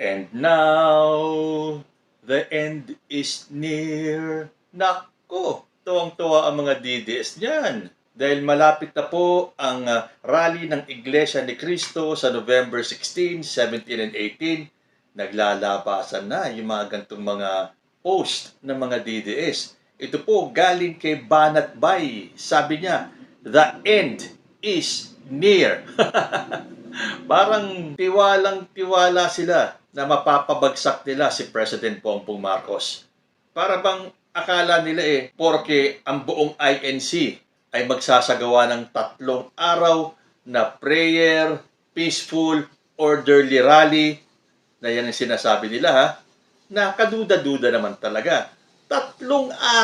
And now, the end is near. Nako, tuwang-tuwa ang mga DDS niyan. Dahil malapit na po ang rally ng Iglesia ni Cristo sa November 16, 17, and 18. Naglalabasan na yung mga gantong mga post ng mga DDS. Ito po galing kay Banat Bay. Sabi niya, the end is near. Parang tiwalang-tiwala sila na mapapabagsak nila si President Bongbong Marcos. Para bang akala nila porke ang buong INC ay magsasagawa ng 3 araw na prayer, peaceful, orderly rally, na yan ang sinasabi nila na kaduda-duda naman talaga. 3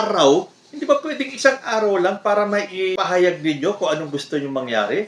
araw, hindi ba pwedeng 1 araw lang para maipahayag ninyo kung anong gusto nyo mangyari?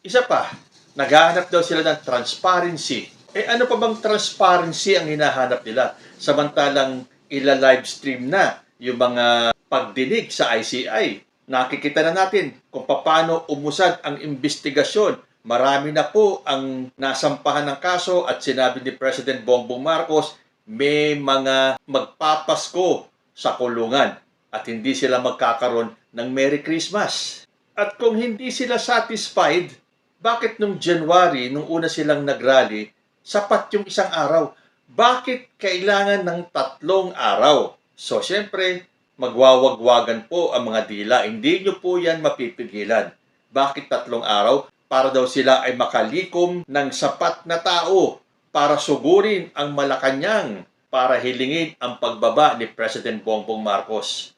Isa pa, naghahanap daw sila ng transparency. Ano pa bang transparency ang hinahanap nila? Samantalang ila-livestream na yung mga pagdinig sa ICI. Nakikita na natin kung paano umusad ang investigasyon. Marami na po ang nasampahan ng kaso at sinabi ni President Bongbong Marcos, may mga magpapasko sa kulungan at hindi sila magkakaroon ng Merry Christmas. At kung hindi sila satisfied, bakit nung January, nung una silang nagrally, sapat yung 1 araw? Bakit kailangan ng 3 araw? So, syempre, magwawagwagan po ang mga dila. Hindi nyo po yan mapipigilan. Bakit 3 araw? Para daw sila ay makalikom ng sapat na tao para sugurin ang Malacanang para hilingin ang pagbaba ni President Bongbong Marcos.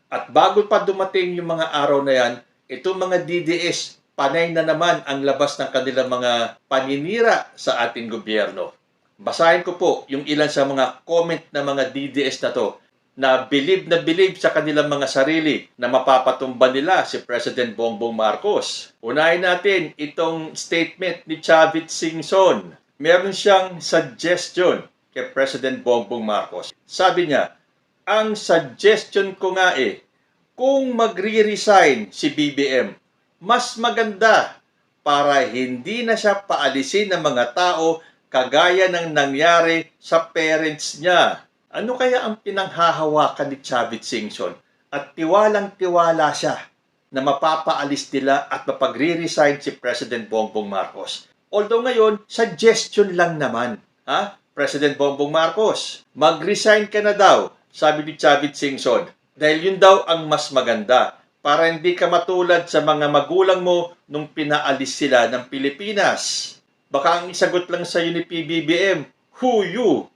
At bago pa dumating yung mga araw na yan, itong mga DDS, panay na naman ang labas ng kanilang mga paninira sa ating gobyerno. Basahin ko po yung ilan sa mga comment ng mga DDS na to, na believe sa kanilang mga sarili na mapapatumba nila si President Bongbong Marcos. Unahin natin itong statement ni Chavit Singson. Meron siyang suggestion kay President Bongbong Marcos. Sabi niya, ang suggestion ko nga kung magre-resign si BBM, mas maganda para hindi na siya paalisin ng mga tao kagaya ng nangyari sa parents niya. Ano kaya ang pinanghahawakan ni Chavit Singson? At tiwalang-tiwala siya na mapapaalis nila at mapagre-resign si President Bongbong Marcos. Although ngayon, suggestion lang naman. President Bongbong Marcos, mag-resign ka na daw, sabi ni Chavit Singson. Dahil yun daw ang mas maganda para hindi ka matulad sa mga magulang mo nung pinaalis sila ng Pilipinas. Baka ang isagot lang sa iyo ni PBBM, who you?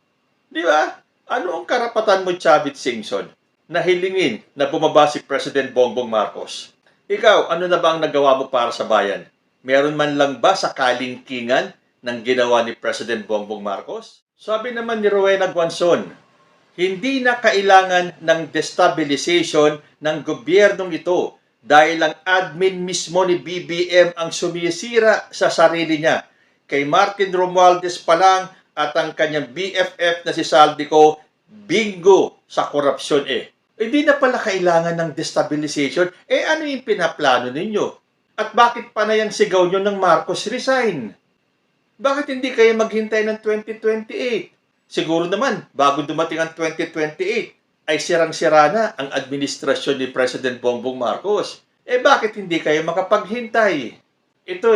Di ba? Ano ang karapatan mo, Chavit Singson, na hilingin na bumaba si President Bongbong Marcos? Ikaw, ano na ba ang nagawa mo para sa bayan? Meron man lang ba sa kalingkingan ng ginawa ni President Bongbong Marcos? Sabi naman ni Rowena Guanzon, hindi na kailangan ng destabilization ng gobyernong ito dahil ang admin mismo ni BBM ang sumisira sa sarili niya. Kay Martin Romualdez pa lang at ang kanyang BFF na si Saldico, bingo sa korupsyon Hindi na pala kailangan ng destabilization. Ano yung pinaplano ninyo? At bakit pa na yung sigaw nyo ng Marcos resign? Bakit hindi kayo maghintay ng 2028? Siguro naman, bago dumating ang 2028, ay sirang-sira na ang administrasyon ni President Bongbong Marcos. Bakit hindi kayo makapaghintay? Ito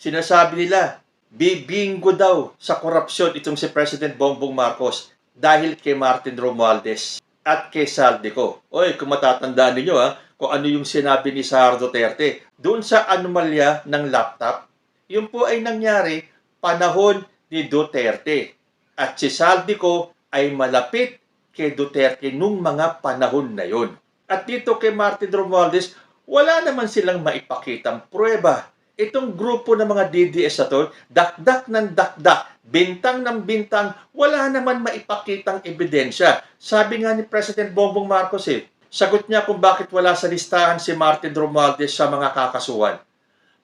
sinasabi nila, bibingo daw sa korupsyon itong si President Bongbong Marcos dahil kay Martin Romualdez at kay Saldico. Kung matatandaan ninyo kung ano yung sinabi ni Sara Duterte doon sa anomalya ng laptop, yun po ay nangyari panahon ni Duterte. At si Saldico ay malapit kay Duterte nung mga panahon na yun. At dito kay Martin Romualdez, wala naman silang maipakitang pruweba. Itong grupo ng mga DDS na to, dakdak ng dakdak, bintang ng bintang, wala naman maipakitang ebidensya. Sabi nga ni President Bongbong Marcos sagot niya kung bakit wala sa listahan si Martin Romualdez sa mga kakasuhan.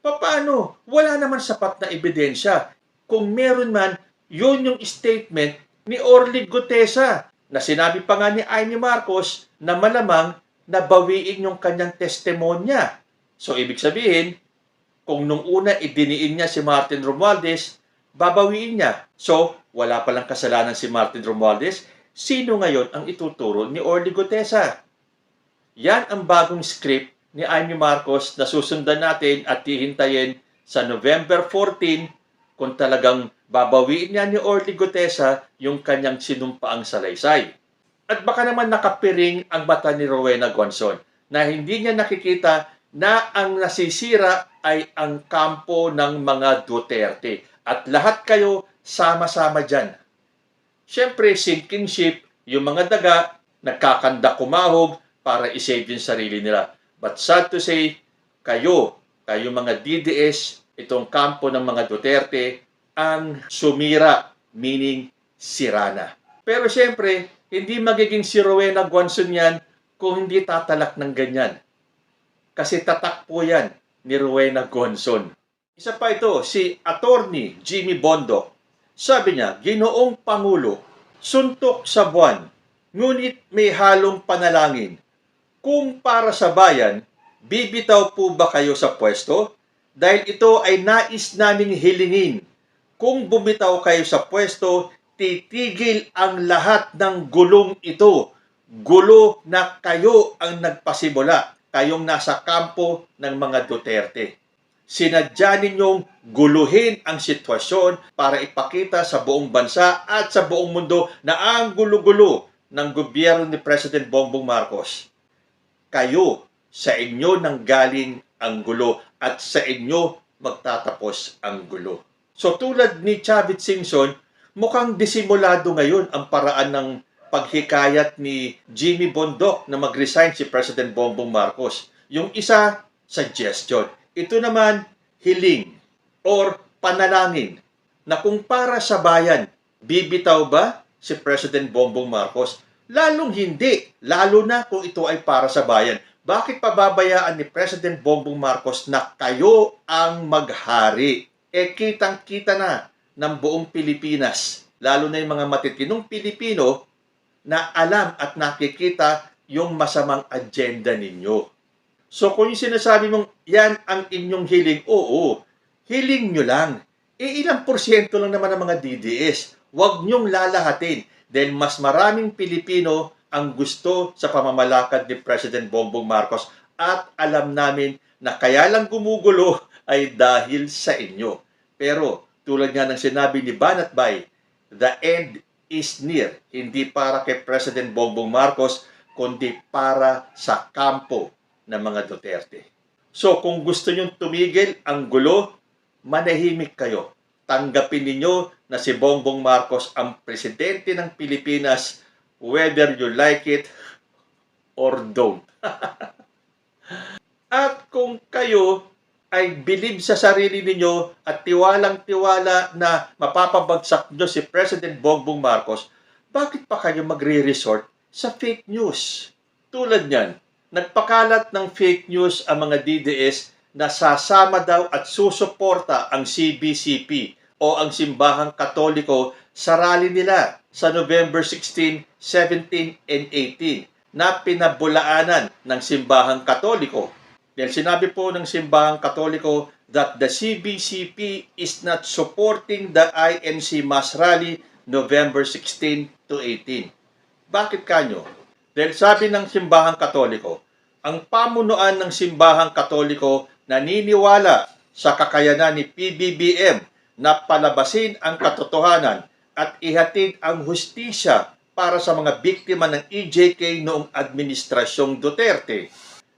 Paano? Wala naman sapat na ebidensya. Kung meron man, yun yung statement ni Orly Gutesa na sinabi pa nga ni Amy Marcos na malamang nabawiin yung kanyang testimonya. So, ibig sabihin, kung nung una idiniin niya si Martin Romualdez, babawiin niya. So, wala palang kasalanan si Martin Romualdez. Sino ngayon ang ituturo ni Orly Gutesa? Yan ang bagong script ni Amy Marcos na susundan natin at hihintayin sa November 14 kung talagang babawiin niya ni Orly Gutesa yung kanyang sinumpaang salaysay. At baka naman nakapiring ang mata ni Rowena Guanzon na hindi niya nakikita na ang nasisira ay ang kampo ng mga Duterte. At lahat kayo sama-sama dyan. Siyempre, sinking ship, yung mga daga, nagkakanda kumahog para isave yung sarili nila. But sad to say, kayo mga DDS, itong kampo ng mga Duterte, ang sumira, meaning sirana. Pero siyempre, hindi magiging si Rowena Guanzon yan kung hindi tatalak ng ganyan. Kasi tatak po yan ni Rowena Guanzon. Isa pa ito, si Attorney Jimmy Bondoc. Sabi niya, Ginoong Pangulo, suntok sa buwan, ngunit may halong panalangin. Kung para sa bayan, bibitaw po ba kayo sa pwesto? Dahil ito ay nais naming hilingin. Kung bumitaw kayo sa pwesto, titigil ang lahat ng gulong ito. Gulo na kayo ang nagpasimula. Kayong nasa kampo ng mga Duterte. Sinadya ninyong guluhin ang sitwasyon para ipakita sa buong bansa at sa buong mundo na ang gulo-gulo ng gobyerno ni President Bongbong Marcos. Kayo, sa inyo nanggaling ang gulo at sa inyo magtatapos ang gulo. So tulad ni Chavit Singson, mukhang disimulado ngayon ang paraan ng paghikayat ni Jimmy Bondoc na mag-resign si President Bongbong Marcos. Yung isa, suggestion. Ito naman, hiling or panalangin na kung para sa bayan, bibitaw ba si President Bongbong Marcos? Lalong hindi, lalo na kung ito ay para sa bayan. Bakit pababayaan ni President Bongbong Marcos na kayo ang maghari? Kitang-kita na ng buong Pilipinas, lalo na yung mga matitinong Pilipino na alam at nakikita yung masamang agenda ninyo. So kung yung sinasabi mong yan ang inyong hiling, oo, hiling nyo lang. Ilang porsyento lang naman ng mga DDS. Huwag nyong lalahatin dahil mas maraming Pilipino ang gusto sa pamamalakad ni President Bongbong Marcos at alam namin na kaya lang gumugulo ay dahil sa inyo. Pero tulad nga ng sinabi ni Banat Bay, the end is near. Hindi para kay President Bongbong Marcos, kundi para sa kampo ng mga Duterte. So kung gusto nyong tumigil ang gulo, manahimik kayo. Tanggapin ninyo na si Bongbong Marcos ang presidente ng Pilipinas, whether you like it or don't. At kung kayo ay bilib sa sarili ninyo at tiwalang-tiwala na mapapabagsak nyo si President Bongbong Marcos, bakit pa kayo magre-resort sa fake news? Tulad niyan, nagpakalat ng fake news ang mga DDS na sasama daw at susuporta ang CBCP o ang Simbahang Katoliko sa rally nila sa November 16, 17, and 18 na pinabulaanan ng Simbahang Katoliko. Dahil sinabi po ng Simbahang Katoliko that the CBCP is not supporting the INC mass rally November 16 to 18. Bakit kanyo? Dahil sabi ng Simbahang Katoliko, ang pamunuan ng Simbahang Katoliko naniniwala sa kakayanan ni PBBM na palabasin ang katotohanan at ihatid ang hustisya para sa mga biktima ng EJK noong Administrasyong Duterte.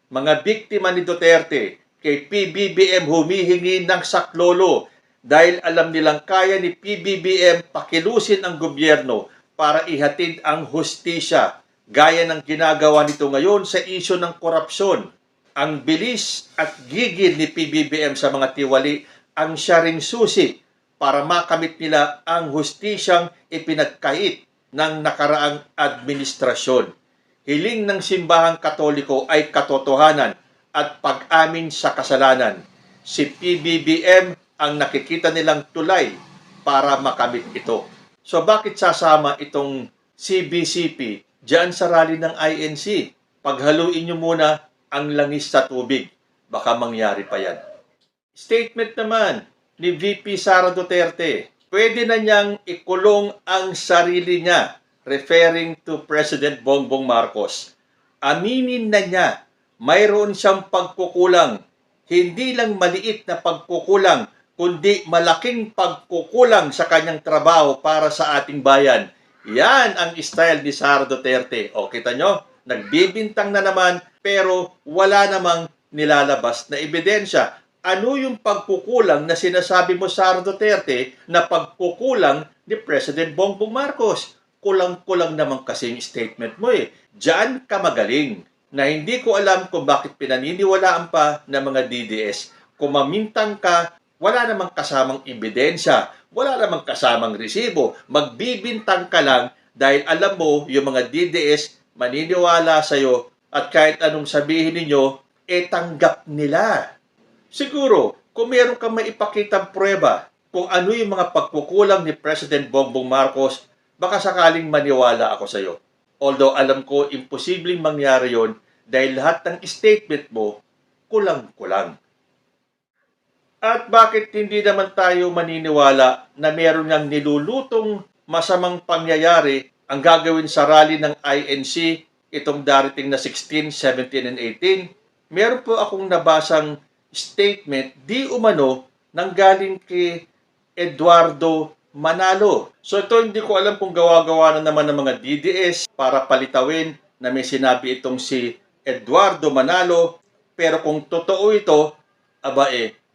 Mga biktima ni Duterte, kay PBBM humihingi ng saklolo dahil alam nilang kaya ni PBBM pakilusin ang gobyerno para ihatid ang hustisya gaya ng ginagawa nito ngayon sa isyu ng korupsyon. Ang bilis at gigil ni PBBM sa mga tiwali ang siya ring susi para makamit nila ang hustisyang ipinagkait ng nakaraang administrasyon. Hiling ng Simbahang Katoliko ay katotohanan at pag-amin sa kasalanan. Si PBBM ang nakikita nilang tulay para makamit ito. So bakit sasama itong CBCP diyan sa rally ng INC? Paghaluin nyo muna ang langis sa tubig. Baka mangyari pa yan. Statement naman ni VP Sara Duterte. pwede na niyang ikulong ang sarili niya, referring to President Bongbong Marcos. Aminin na niya, mayroon siyang pagkukulang. Hindi lang maliit na pagkukulang, kundi malaking pagkukulang sa kanyang trabaho para sa ating bayan. Yan ang style ni Sara Duterte. O, kita nyo? Nagbibintang na naman, pero wala namang nilalabas na ebidensya. Ano yung pagkukulang na sinasabi mo, Sara Duterte, na pagkukulang ni President Bongbong Marcos? Kulang-kulang naman kasing statement mo eh. Diyan ka magaling. Na hindi ko alam kung bakit pinaniniwalaan pa ng mga DDS. Kung mamintang ka, wala namang kasamang ebidensya, wala namang kasamang resibo. Magbibintang ka lang dahil alam mo yung mga DDS maniniwala sa'yo at kahit anong sabihin ninyo, tanggap nila. Siguro, kung meron kang maipakitang pruweba kung ano yung mga pagkukulang ni President Bongbong Marcos, baka sakaling maniwala ako sa iyo. Although alam ko, imposibleng mangyari yon dahil lahat ng statement mo, kulang-kulang. At bakit hindi naman tayo maniniwala na meron niyang nilulutong masamang pangyayari ang gagawin sa rally ng INC itong darating na 16, 17, and 18? Meron po akong nabasang statement di umano nang galing kay Eduardo Manalo. So ito hindi ko alam kung gawa-gawa na naman ng mga DDS para palitawin na may sinabi itong si Eduardo Manalo, pero kung totoo ito,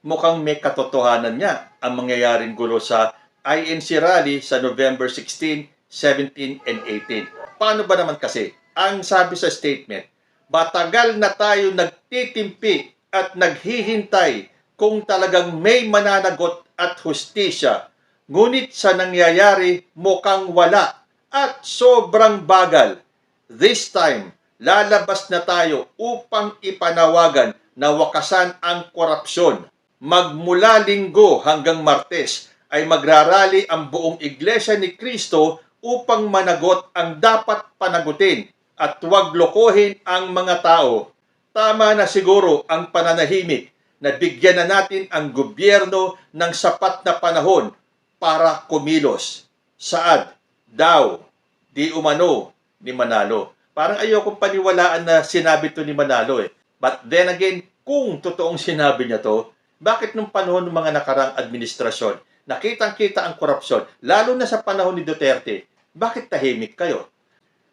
mukhang may katotohanan niya ang mangyayaring gulo sa INC rally sa November 16, 17, and 18. Paano ba naman kasi? Ang sabi sa statement, matagal na tayo nagtitimpi at naghihintay kung talagang may mananagot at hustisya. Ngunit sa nangyayari, mukhang wala at sobrang bagal. This time, lalabas na tayo upang ipanawagan na wakasan ang korupsyon. Magmula Linggo hanggang Martes ay magrarally ang buong Iglesia ni Cristo upang managot ang dapat panagutin at huwag lokohin ang mga tao. Tama na siguro ang pananahimik na bigyan na natin ang gobyerno ng sapat na panahon para kumilos. Saad, daw, di umano ni Manalo. Parang ayokong paniwalaan na sinabi to ni Manalo eh. But then again, kung totoong sinabi niya to, bakit nung panahon ng mga nakarang administrasyon, nakitang-kita ang korupsyon, lalo na sa panahon ni Duterte, bakit tahimik kayo?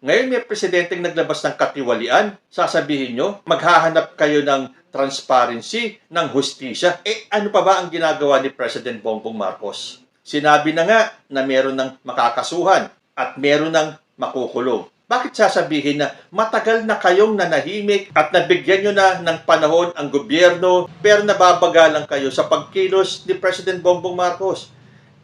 Ngayon may presidenteng naglabas ng katiwalian, sasabihin nyo, maghahanap kayo ng transparency, ng hustisya. Ano pa ba ang ginagawa ni President Bongbong Marcos? Sinabi na nga na meron ng makakasuhan at meron ng makukulong. Bakit sasabihin na matagal na kayong nanahimik at nabigyan nyo na ng panahon ang gobyerno pero nababagalan kayo sa pagkilos ni President Bongbong Marcos?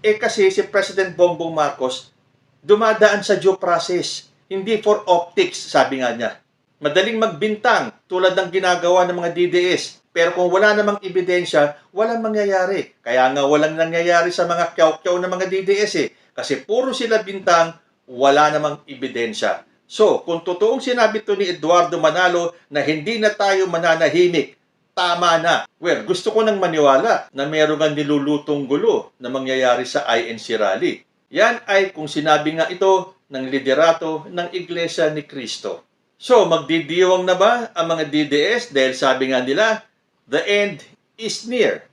Kasi si President Bongbong Marcos dumadaan sa due process, hindi for optics, sabi nga niya. Madaling magbintang tulad ng ginagawa ng mga DDS. Pero kung wala namang ebidensya, walang mangyayari. Kaya nga walang nangyayari sa mga kyaw-kyaw ng mga DDS Kasi puro sila bintang, wala namang ebidensya. So, kung totoong sinabi to ni Eduardo Manalo na hindi na tayo mananahimik, tama na. Well, gusto ko nang maniwala na meron nga nilulutong gulo na mangyayari sa INC rally. Yan ay kung sinabi nga ito ng liderato ng Iglesia ni Cristo. So, magdidiwang na ba ang mga DDS dahil sabi nga nila, the end is near.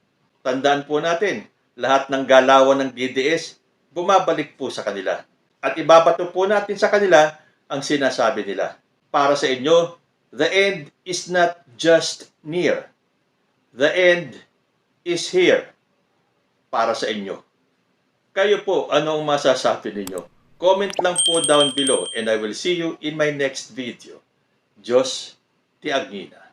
Tandaan po natin, lahat ng galawan ng DDS, bumabalik po sa kanila. At ibabato po natin sa kanila ang sinasabi nila. Para sa inyo, the end is not just near. The end is here. Para sa inyo. Kayo po, ano ang masasabi ninyo? Comment lang po down below and I will see you in my next video. Diyos ti Agnina.